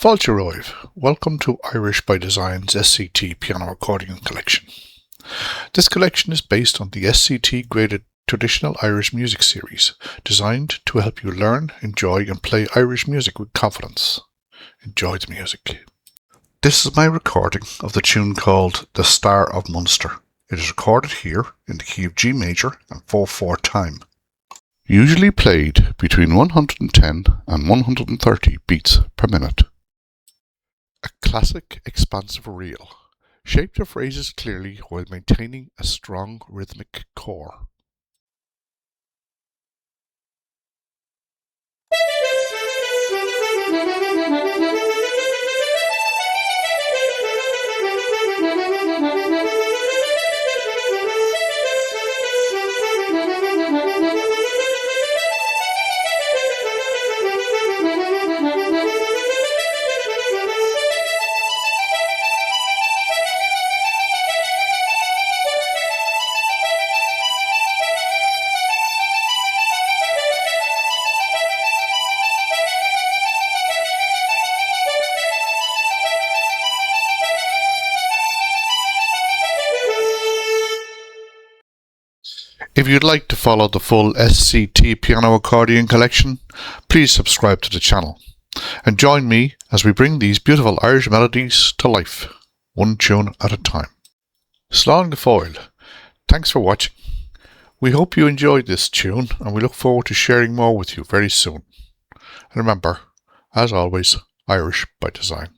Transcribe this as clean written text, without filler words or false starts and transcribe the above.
Fáilte welcome to Irish by Design's SCT piano accordion collection. This collection is based on the SCT graded traditional Irish music series, designed to help you learn, enjoy and play Irish music with confidence. Enjoy the music. This is my recording of the tune called The Star of Munster. It is recorded here in the key of G major and 4/4 time. Usually played between 110 and 130 beats per minute. A classic expansive reel. Shape the phrases clearly while maintaining a strong rhythmic core. If you'd like to follow the full SCT piano accordion collection, please subscribe to the channel and join me as we bring these beautiful Irish melodies to life, one tune at a time. Slán go fóill. Thanks for watching. We hope you enjoyed this tune and we look forward to sharing more with you very soon. And remember, as always, Irish by design.